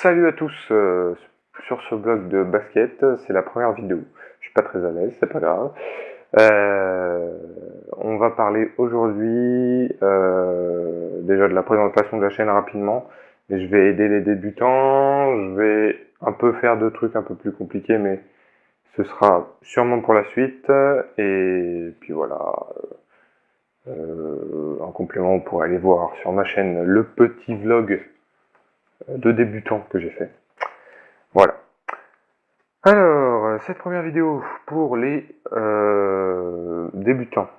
Salut à tous sur ce blog de basket, c'est la première vidéo. Je suis pas très à l'aise, c'est pas grave. On va parler aujourd'hui déjà de la présentation de la chaîne rapidement. Et je vais aider les débutants, je vais un peu faire de trucs un peu plus compliqués, mais ce sera sûrement pour la suite. Et puis voilà. En complément, on pourrait aller voir sur ma chaîne le petit vlog de débutant que j'ai fait. Voilà. Alors, cette première vidéo pour les débutants.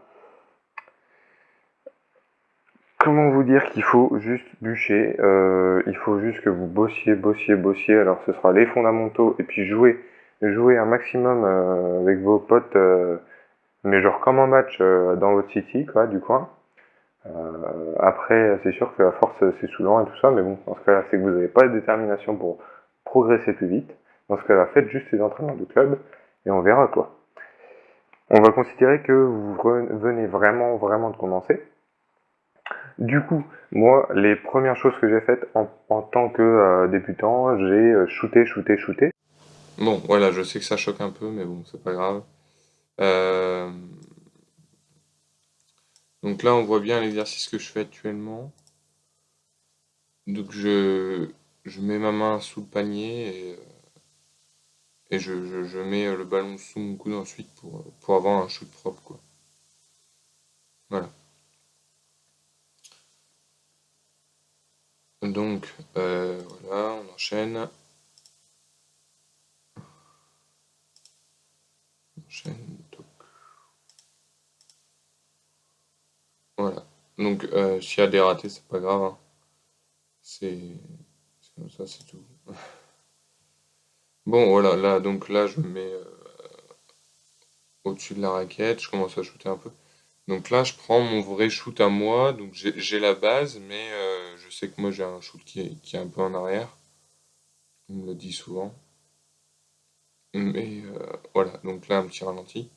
Comment vous dire qu'il faut juste bûcher, il faut juste que vous bossiez. Alors ce sera les fondamentaux et puis jouer un maximum avec vos potes, mais genre comme un match dans votre city, quoi, du coin. Après, c'est sûr que la force c'est saoulant et tout ça, mais bon, dans ce cas-là, c'est que vous n'avez pas de détermination pour progresser plus vite. Dans ce cas-là, faites juste les entraînements de club et on verra quoi. On va considérer que vous venez vraiment de commencer. Du coup, moi, les premières choses que j'ai faites en tant que débutant, j'ai shooté. Bon, voilà, je sais que ça choque un peu, mais bon, c'est pas grave. Euh, Donc là, on voit bien l'exercice que je fais actuellement. Donc je mets ma main sous le panier et je mets le ballon sous mon coude ensuite pour avoir un shoot propre, quoi. Voilà. Donc, voilà, on enchaîne. On enchaîne. Voilà. Donc, s'il y a des ratés, c'est pas grave, hein. C'est comme ça, c'est tout. Bon, voilà, là, donc là, je me mets au-dessus de la raquette, je commence à shooter un peu. Donc là, je prends mon vrai shoot à moi, donc j'ai la base, mais je sais que moi j'ai un shoot qui est un peu en arrière, on me le dit souvent. Mais voilà, donc là un petit ralenti.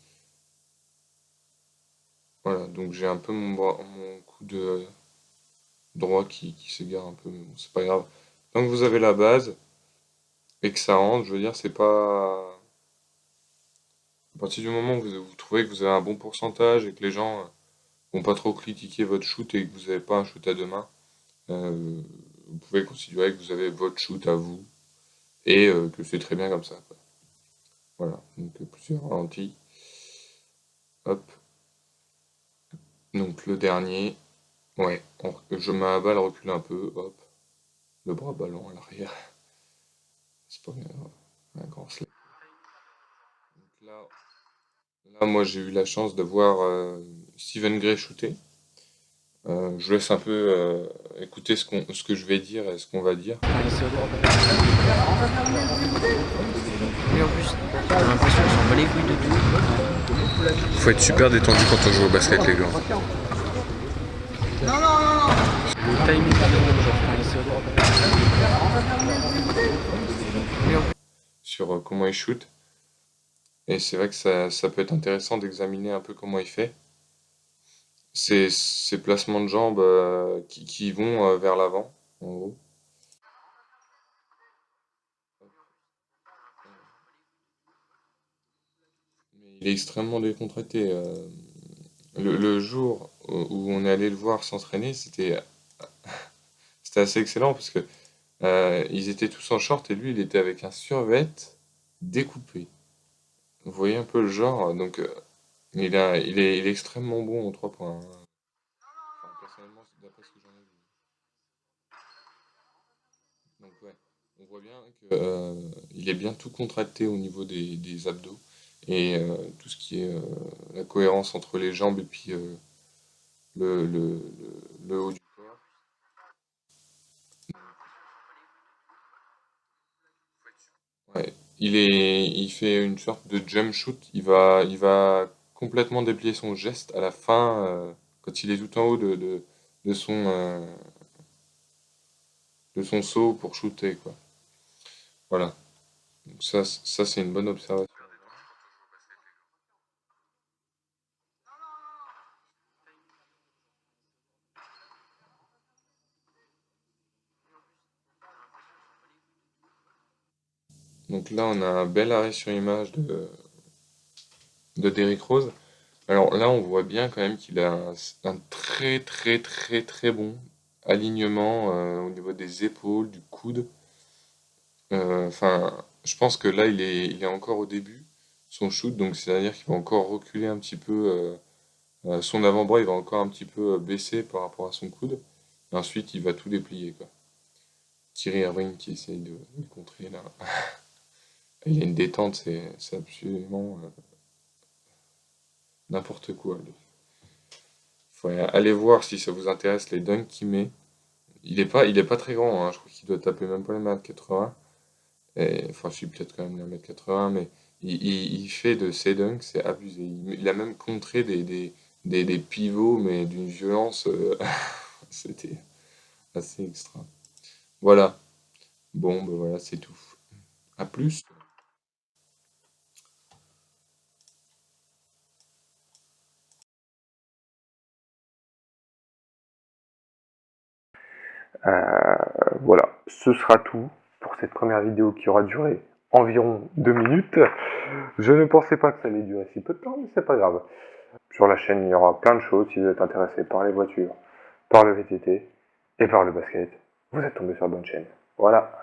Voilà, donc j'ai un peu mon coude droit qui s'égare un peu, mais bon, c'est pas grave. Tant que vous avez la base et que ça rentre, je veux dire, c'est pas. À partir du moment où vous trouvez que vous avez un bon pourcentage et que les gens vont pas trop critiquer votre shoot et que vous n'avez pas un shoot à deux mains, euh, vous pouvez considérer que vous avez votre shoot à vous et que c'est très bien comme ça, quoi. Voilà, donc plusieurs ralentis. Hop, donc le dernier, ouais, je mets la balle recule un peu, hop, le bras ballon à l'arrière, c'est pas un grand slip. Donc là, moi j'ai eu la chance de voir Steven Gray shooter. Je laisse un peu écouter ce que je vais dire et ce qu'on va dire. Et en plus, j'ai l'impression qu'ils s'en bat les couilles de tout. Faut être super détendu quand on joue au basket, les gars. Le timing, genre quand il se Sur comment il shoot. Et c'est vrai que ça peut être intéressant d'examiner un peu comment il fait. Ces placements de jambes qui vont vers l'avant, en gros. Mais il est extrêmement décontracté. Le jour où on est allé le voir s'entraîner, c'était assez excellent parce que ils étaient tous en short et lui, il était avec un survêt découpé. Vous voyez un peu le genre, donc il est extrêmement bon aux 3 points, hein. Enfin, personnellement, c'est d'après ce que j'en ai vu. Donc ouais, on voit bien que il est bien tout contracté au niveau des abdos et tout ce qui est la cohérence entre les jambes et puis le haut du corps. Ouais, il fait une sorte de jump shoot. Il va complètement déplier son geste à la fin quand il est tout en haut de son saut pour shooter, quoi. Voilà. Donc ça c'est une bonne observation. Donc là, on a un bel arrêt sur image de Derrick Rose. Alors là, on voit bien quand même qu'il a un très très très très bon alignement au niveau des épaules, du coude. Enfin, je pense que là, il est encore au début, son shoot, donc c'est-à-dire qu'il va encore reculer un petit peu, son avant-bras, il va encore un petit peu baisser par rapport à son coude. Et ensuite, il va tout déplier, quoi. Thierry Irving qui essaye de le contrer là. Il a une détente, c'est absolument n'importe quoi, lui. Faut aller voir si ça vous intéresse les dunks qu'il met. Il est pas très grand, hein. Je crois qu'il doit taper même pas les 1m80. Enfin, je suis peut-être quand même les 1m80, mais il fait de ses dunks, c'est abusé. Il a même contré des pivots, mais d'une violence, c'était assez extra. Voilà. Bon, ben voilà, c'est tout. À plus. Voilà, ce sera tout pour cette première vidéo qui aura duré environ 2 minutes. Je ne pensais pas que ça allait durer si peu de temps, mais c'est pas grave. Sur la chaîne, il y aura plein de choses si vous êtes intéressé par les voitures, par le VTT et par le basket. Vous êtes tombé sur la bonne chaîne. Voilà.